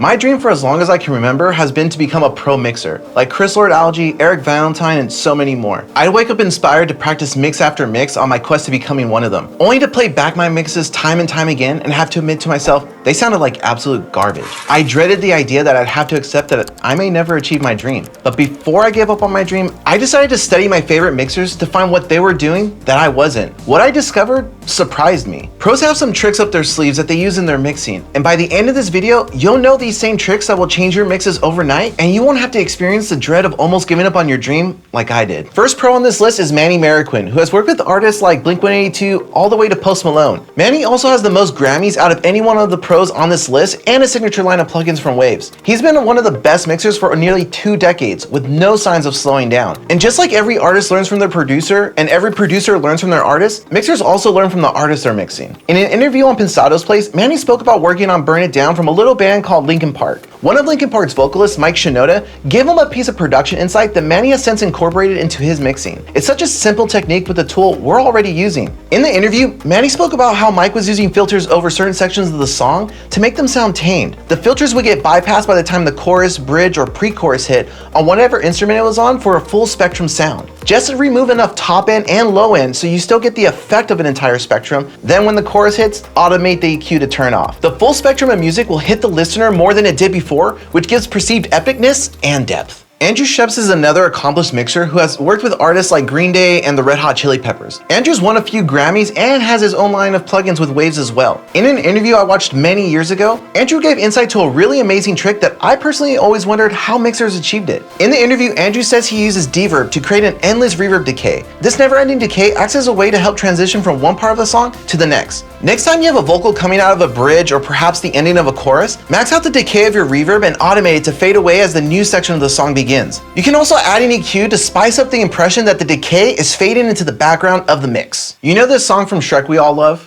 My dream for as long as I can remember has been to become a pro mixer, like Chris Lord Algae, Eric Valentine, and so many more. I'd wake up inspired to practice mix after mix on my quest to becoming one of them, only to play back my mixes time and time again and have to admit to myself, they sounded like absolute garbage. I dreaded the idea that I'd have to accept that I may never achieve my dream. But before I gave up on my dream, I decided to study my favorite mixers to find what they were doing that I wasn't. What I discovered surprised me. Pros have some tricks up their sleeves that they use in their mixing, and by the end of this video, you'll know these same tricks that will change your mixes overnight, and you won't have to experience the dread of almost giving up on your dream like I did. First pro on this list is Manny Marroquin, who has worked with artists like Blink-182 all the way to Post Malone. Manny also has the most Grammys out of any one of the pros on this list and a signature line of plugins from Waves. He's been one of the best mixers for nearly 2 decades with no signs of slowing down. And just like every artist learns from their producer and every producer learns from their artist, mixers also learn from the artists they're mixing. In an interview on Pensado's Place, Manny spoke about working on Burn It Down from a little band called Linkin Park. One of Linkin Park's vocalists, Mike Shinoda, gave him a piece of production insight that Manny has since incorporated into his mixing. It's such a simple technique with a tool we're already using. In the interview, Manny spoke about how Mike was using filters over certain sections of the song to make them sound tamed. The filters would get bypassed by the time the chorus, bridge, or pre-chorus hit on whatever instrument it was on for a full spectrum sound. Just remove enough top end and low end so you still get the effect of an entire spectrum. Then when the chorus hits, automate the EQ to turn off. The full spectrum of music will hit the listener more than it did before, which gives perceived epicness and depth. Andrew Sheps is another accomplished mixer who has worked with artists like Green Day and the Red Hot Chili Peppers. Andrew's won a few Grammys and has his own line of plugins with Waves as well. In an interview I watched many years ago, Andrew gave insight to a really amazing trick that I personally always wondered how mixers achieved it. In the interview, Andrew says he uses deverb to create an endless reverb decay. This never-ending decay acts as a way to help transition from one part of the song to the next. Next time you have a vocal coming out of a bridge or perhaps the ending of a chorus, max out the decay of your reverb and automate it to fade away as the new section of the song begins. You can also add an EQ to spice up the impression that the decay is fading into the background of the mix. You know this song from Shrek we all love?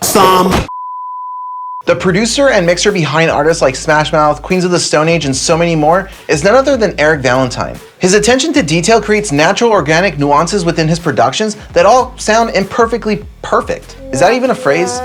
The producer and mixer behind artists like Smash Mouth, Queens of the Stone Age, and so many more is none other than Eric Valentine. His attention to detail creates natural organic nuances within his productions that all sound imperfectly perfect. Is that even a phrase?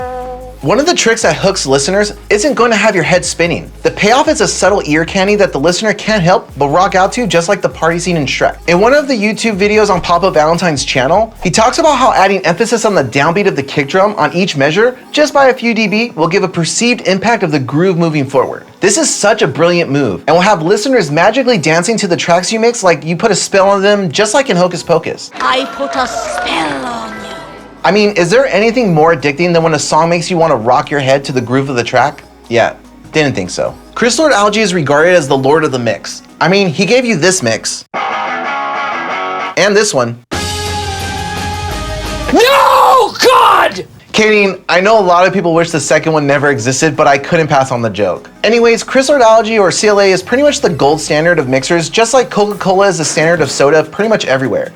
One of the tricks that hooks listeners isn't going to have your head spinning. The payoff is a subtle ear candy that the listener can't help but rock out to, just like the party scene in Shrek. In one of the YouTube videos on Papa Valentine's channel, he talks about how adding emphasis on the downbeat of the kick drum on each measure, just by a few dB, will give a perceived impact of the groove moving forward. This is such a brilliant move, and will have listeners magically dancing to the tracks you mix like you put a spell on them, just like in Hocus Pocus. I put a spell on you. I mean, is there anything more addicting than when a song makes you want to rock your head to the groove of the track? Yeah, didn't think so. Chris Lord Algae is regarded as the lord of the mix. I mean, he gave you this mix. And this one. No, God! Kidding, I know a lot of people wish the second one never existed, but I couldn't pass on the joke. Anyways, Chris Lord Algae, or CLA, is pretty much the gold standard of mixers, just like Coca-Cola is the standard of soda pretty much everywhere.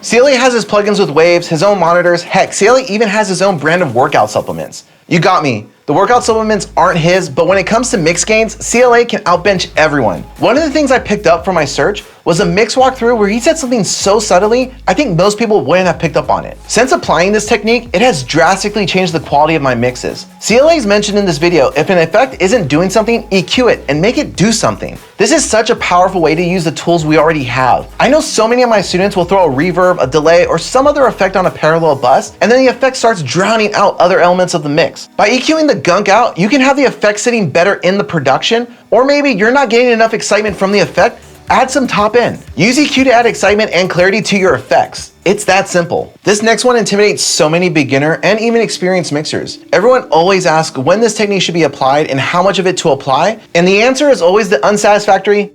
CLA has his plugins with Waves, his own monitors, heck, CLA even has his own brand of workout supplements. You got me. The workout supplements aren't his, but when it comes to mix gains, CLA can outbench everyone. One of the things I picked up from my search was a mix walkthrough where he said something so subtly, I think most people wouldn't have picked up on it. Since applying this technique, it has drastically changed the quality of my mixes. CLA is mentioned in this video. If an effect isn't doing something, EQ it and make it do something. This is such a powerful way to use the tools we already have. I know so many of my students will throw a reverb, a delay, or some other effect on a parallel bus, and then the effect starts drowning out other elements of the mix. By EQing the gunk out, you can have the effect sitting better in the production, or maybe you're not getting enough excitement from the effect, add some top end. Use EQ to add excitement and clarity to your effects. It's that simple. This next one intimidates so many beginner and even experienced mixers. Everyone always asks when this technique should be applied and how much of it to apply, and the answer is always the unsatisfactory,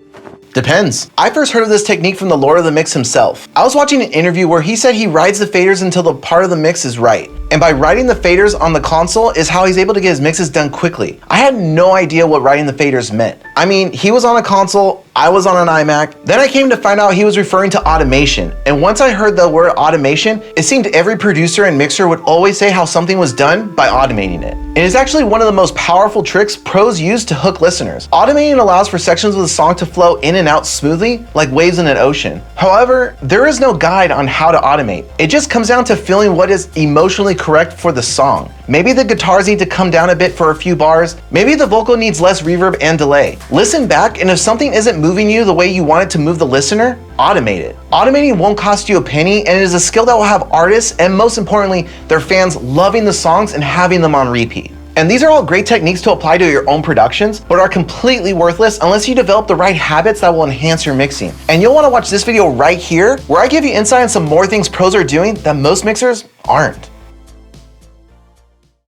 depends. I first heard of this technique from the Lord of the Mix himself. I was watching an interview where he said he rides the faders until the part of the mix is right. And by riding the faders on the console is how he's able to get his mixes done quickly. I had no idea what riding the faders meant. I mean, he was on a console, I was on an iMac. Then I came to find out he was referring to automation. And once I heard the word automation, it seemed every producer and mixer would always say how something was done by automating it. And it's actually one of the most powerful tricks pros use to hook listeners. Automating allows for sections of the song to flow in and out smoothly, like waves in an ocean. However, there is no guide on how to automate. It just comes down to feeling what is emotionally correct for the song. Maybe the guitars need to come down a bit for a few bars. Maybe the vocal needs less reverb and delay. Listen back, and if something isn't moving you the way you want it to move the listener, automate it. Automating won't cost you a penny, and it is a skill that will have artists, and most importantly, their fans loving the songs and having them on repeat. And these are all great techniques to apply to your own productions, but are completely worthless unless you develop the right habits that will enhance your mixing. And you'll want to watch this video right here, where I give you insight on some more things pros are doing that most mixers aren't.